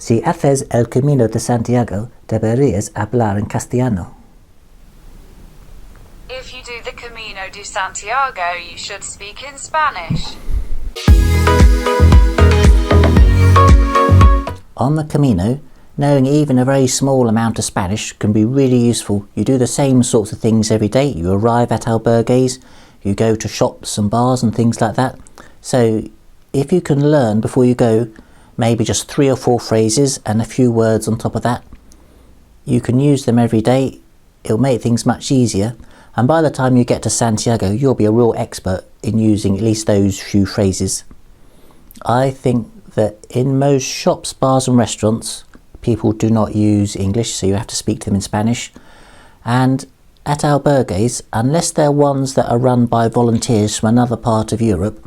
Si haces el Camino de Santiago, deberías hablar en castellano. If you do the Camino de Santiago, you should speak in Spanish. On the Camino, knowing even a very small amount of Spanish can be really useful. You do the same sorts of things every day. You arrive at albergues, you go to shops and bars and things like that. So if you can learn before you go, maybe just 3 or 4 phrases and a few words on top of that, you can use them every day. It'll make things much easier. And by the time you get to Santiago, you'll be a real expert in using at least those few phrases. I think that in most shops, bars and restaurants, people do not use English, so you have to speak to them in Spanish. And at albergues, unless they're ones that are run by volunteers from another part of Europe,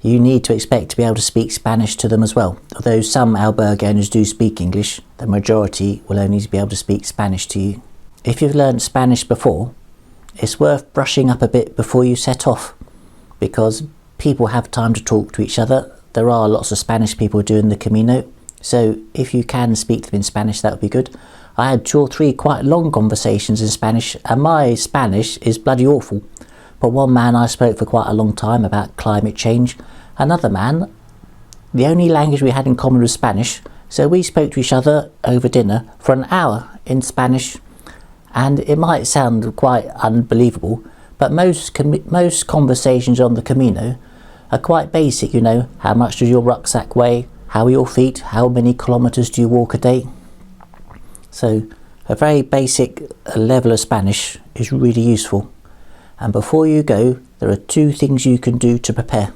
you need to expect to be able to speak Spanish to them as well. Although some albergue owners do speak English, the majority will only be able to speak Spanish to you. If you've learned Spanish before, it's worth brushing up a bit before you set off, because people have time to talk to each other. There are lots of Spanish people doing the Camino, so if you can speak to them in Spanish, that would be good. I had 2 or 3 quite long conversations in Spanish, and my Spanish is bloody awful. But one man I spoke for quite a long time about climate change. Another man, the only language we had in common was Spanish, so we spoke to each other over dinner for an hour in Spanish. And it might sound quite unbelievable, but most conversations on the Camino are quite basic. You know, how much does your rucksack weigh? How are your feet? How many kilometers do you walk a day? So a very basic level of Spanish is really useful. And before you go, there are 2 things you can do to prepare.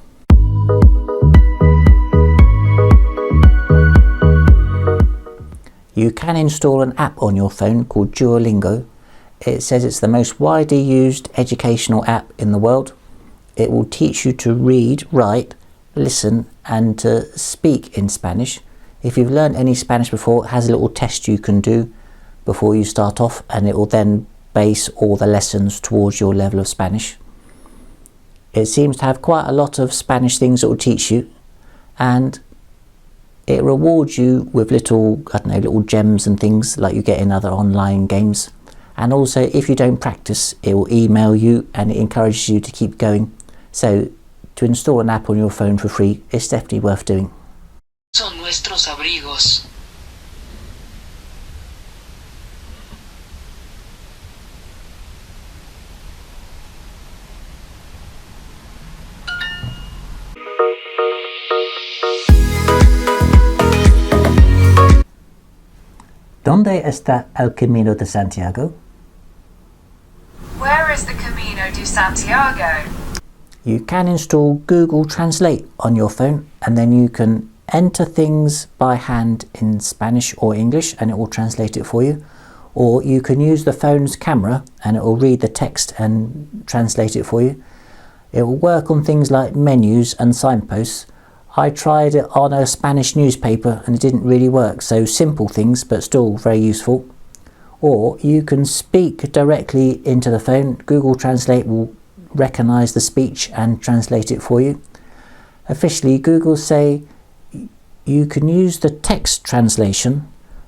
You can install an app on your phone called Duolingo. It says it's the most widely used educational app in the world. It will teach you to read, write, listen and to speak in Spanish. If you've learned any Spanish before, it has a little test you can do before you start off, and it will then base all the lessons towards your level of Spanish. It seems to have quite a lot of Spanish things it will teach you, and it rewards you with little, little gems and things like you get in other online games. And also, if you don't practice, it will email you and it encourages you to keep going. So to install an app on your phone for free, it's definitely worth doing. Son nuestros abrigos. ¿Dónde está el Camino de Santiago? Where is the Camino de Santiago? You can install Google Translate on your phone, and then you can enter things by hand in Spanish or English and it will translate it for you. Or you can use the phone's camera and it will read the text and translate it for you. It will work on things like menus and signposts. I tried it on a Spanish newspaper and it didn't really work, so simple things but still very useful. Or you can speak directly into the phone. Google Translate will recognise the speech and translate it for you. Officially, Google say you can use the text translation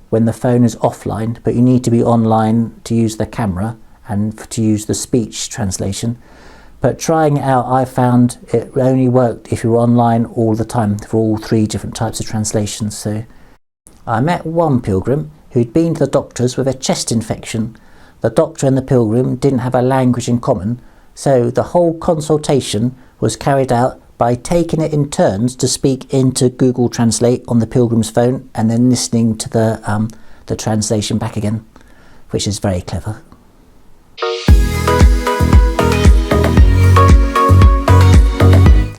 when the phone is offline, but you need to be online to use the camera and to use the speech translation. But trying it out, I found it only worked if you were online all the time for all 3 different types of translations. So I met one pilgrim who'd been to the doctors with a chest infection. The doctor and the pilgrim didn't have a language in common, so the whole consultation was carried out by taking it in turns to speak into Google Translate on the pilgrim's phone and then listening to the translation back again, which is very clever.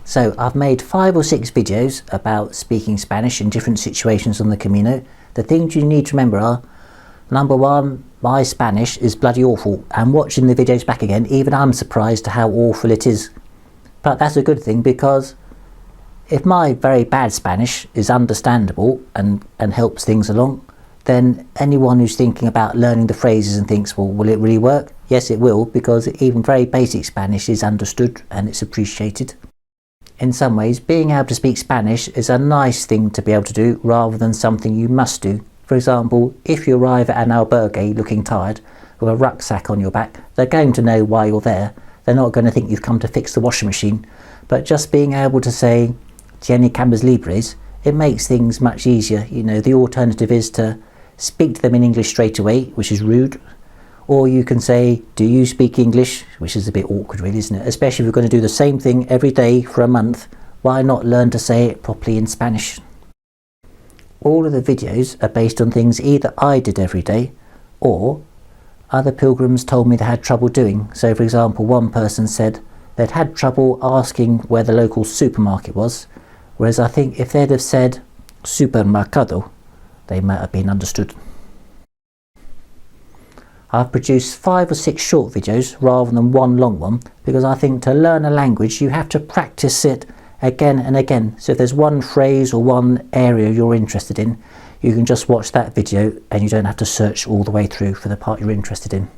So I've made 5 or 6 videos about speaking Spanish in different situations on the Camino. The things you need to remember are, number 1, my Spanish is bloody awful, and watching the videos back again, even I'm surprised at how awful it is. But that's a good thing, because if my very bad Spanish is understandable and helps things along, then anyone who's thinking about learning the phrases and thinks, well, will it really work? Yes, it will, because even very basic Spanish is understood and it's appreciated. in some ways, being able to speak Spanish is a nice thing to be able to do rather than something you must do. For example, if you arrive at an albergue looking tired with a rucksack on your back, they're going to know why you're there. They're not going to think you've come to fix the washing machine. But just being able to say, "Tiene camas libres," it makes things much easier. You know, the alternative is to speak to them in English straight away, which is rude. Or you can say, "Do you speak English?" which is a bit awkward really, isn't it? Especially if you're going to do the same thing every day for a month. Why not learn to say it properly in Spanish? All of the videos are based on things either I did every day or other pilgrims told me they had trouble doing. So for example, one person said they'd had trouble asking where the local supermarket was, whereas I think if they'd have said supermercado, they might have been understood. I've produced 5 or 6 short videos rather than one long one because I think to learn a language you have to practice it again and again. So if there's one phrase or one area you're interested in, you can just watch that video and you don't have to search all the way through for the part you're interested in.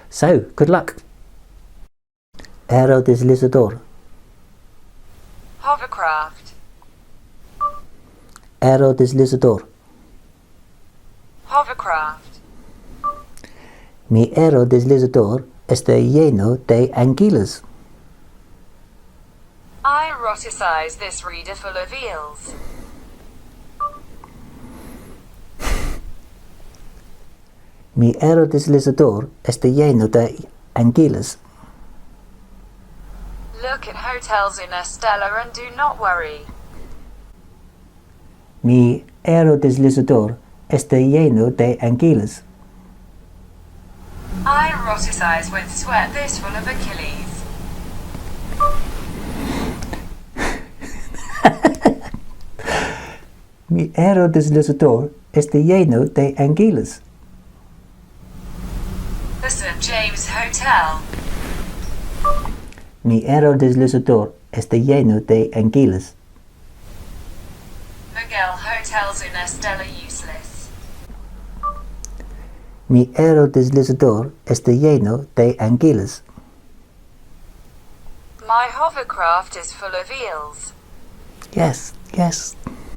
So, good luck! Aerodeslizador. Hovercraft. Aerodeslizador. Hovercraft. Mi aerodeslizador está lleno de anguilas. I eroticize this reader full of eels. Mi aerodeslizador está lleno de anguilas. Look at hotels in Estella and do not worry. Mi aerodeslizador está lleno de anguilas. I eroticize with sweat this full of Achilles. Mi aerodeslizador está lleno de anguilas. The St. James Hotel. Mi aerodeslizador está lleno de anguilas. Miguel hotels in Estella useless. Mi aerodeslizador está lleno de anguilas. My hovercraft is full of eels. Yes, yes.